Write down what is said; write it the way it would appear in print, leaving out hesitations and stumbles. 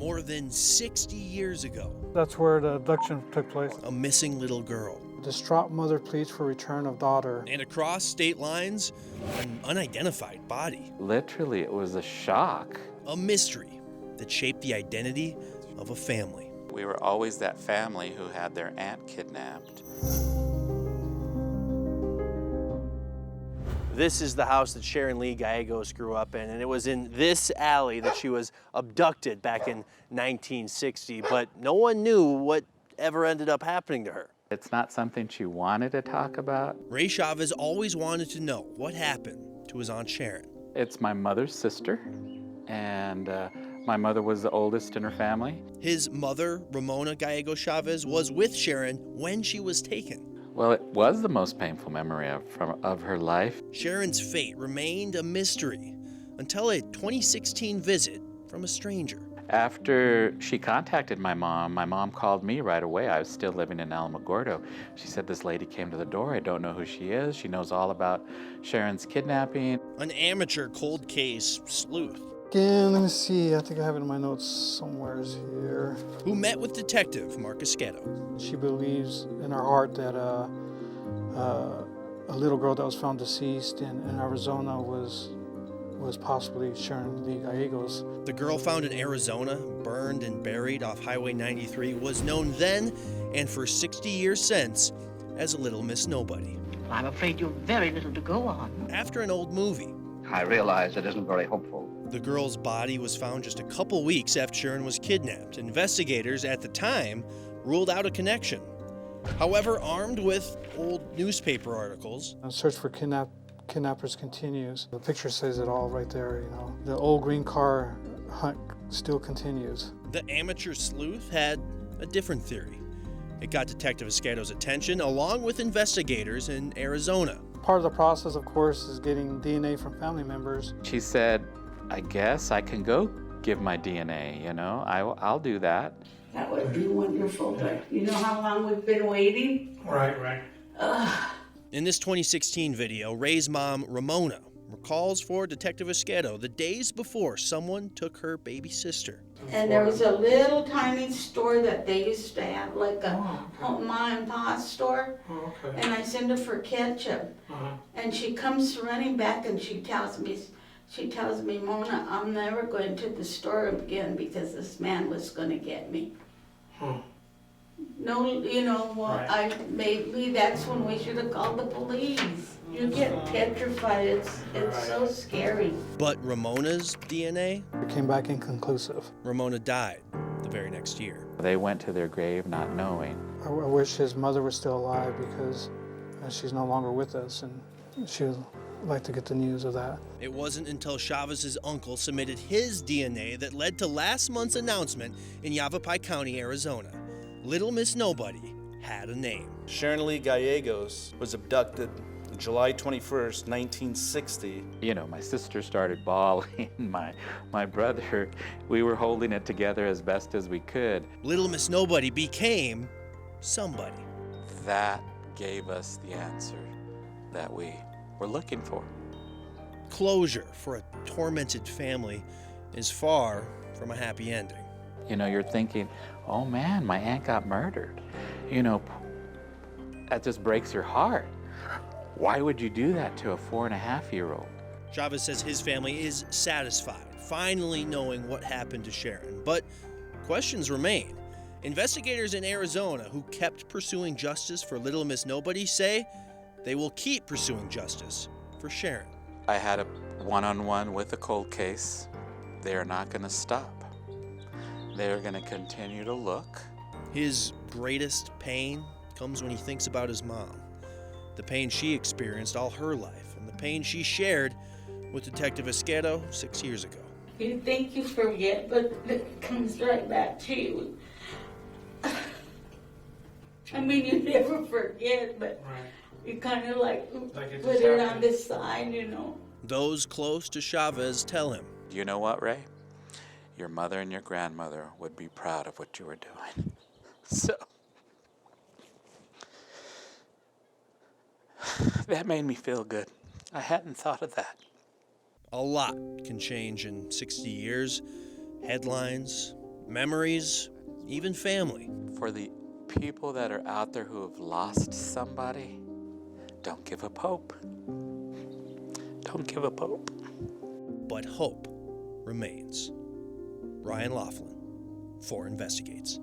more than 60 years ago. That's where the abduction took place. A missing little girl. Distraught mother pleads for return of daughter. And across state lines, an unidentified body. Literally, it was a shock. A mystery that shaped the identity of a family. We were always that family who had their aunt kidnapped. This is the house that Sharon Lee Gallegos grew up in, and it was in this alley that she was abducted back in 1960, but no one knew what ever ended up happening to her. It's not something she wanted to talk about. Ray Chavez always wanted to know what happened to his Aunt Sharon. It's my mother's sister, and my mother was the oldest in her family. His mother, Ramona Gallegos Chavez, was with Sharon when she was taken. Well, it was the most painful memory of her life. Sharon's fate remained a mystery until a 2016 visit from a stranger. After she contacted my mom called me right away. I was still living in Alamogordo. She said, this lady came to the door. I don't know who she is. She knows all about Sharon's kidnapping. An amateur cold case sleuth. Again, let me see. I think I have it in my notes somewhere here. Who met with Detective Mark Esqueto. She believes in her heart that a little girl that was found deceased in Arizona was possibly Sharon Lee Gallegos. The girl found in Arizona, burned and buried off Highway 93, was known then and for 60 years since as Little Miss Nobody. I'm afraid you've very little to go on. After an old movie. I realize it isn't very hopeful. The girl's body was found just a couple weeks after Sharon was kidnapped. Investigators at the time ruled out a connection. However, armed with old newspaper articles, The search for kidnappers continues. The picture says it all right there, you know. The old green car hunt still continues. the amateur sleuth had a different theory. It got Detective Esqueto's attention along with investigators in Arizona. Part of the process, of course, is getting DNA from family members. She said, I guess I can go give my DNA, you know, I'll do that. That would be wonderful, but you know how long we've been waiting? Right. In this 2016 video, Ray's mom, Ramona, recalls for Detective Esqueto the days before someone took her baby sister. And there was a little tiny store that they used to have, like a ma and pa store. And I sent her for ketchup. And she comes running back and she tells me, Mona, I'm never going to the store again because this man was going to get me. No, you know what, maybe that's when we should have called the police. You get petrified, it's so scary. But Ramona's DNA? It came back inconclusive. Ramona died the very next year. They went to their grave not knowing. I wish his mother was still alive because she's no longer with us, and she would like to get the news of that. It wasn't until Chavez's uncle submitted his DNA that led to last month's announcement in Yavapai County, Arizona. Little Miss Nobody had a name. Sharon Lee Gallegos was abducted July 21st, 1960. You know, my sister started bawling, my brother, we were holding it together as best as we could. Little Miss Nobody became somebody. That gave us the answer that we were looking for. Closure for a tormented family is far from a happy ending. You know, you're thinking, oh man, my aunt got murdered. You know, that just breaks your heart. Why would you do that to a 4.5-year-old? Chavez says his family is satisfied, finally knowing what happened to Sharon. But questions remain. Investigators in Arizona who kept pursuing justice for Little Miss Nobody say they will keep pursuing justice for Sharon. I had a one-on-one with a cold case. They're not going to stop. They're going to continue to look. His greatest pain comes when he thinks about his mom. The pain she experienced all her life, and the pain she shared with Detective Esqueto 6 years ago. You think you forget, but it comes right back to you. I mean, you never forget, but you kind of like put it on the side, you know. Those close to Chavez tell him, You know what, Ray? Your mother and your grandmother would be proud of what you were doing. So, that made me feel good. I hadn't thought of that. a lot can change in 60 years. Headlines, memories, even family. For the people that are out there who have lost somebody, don't give up hope. Don't give up hope. But hope remains. Ryan Laughlin, 4 Investigates.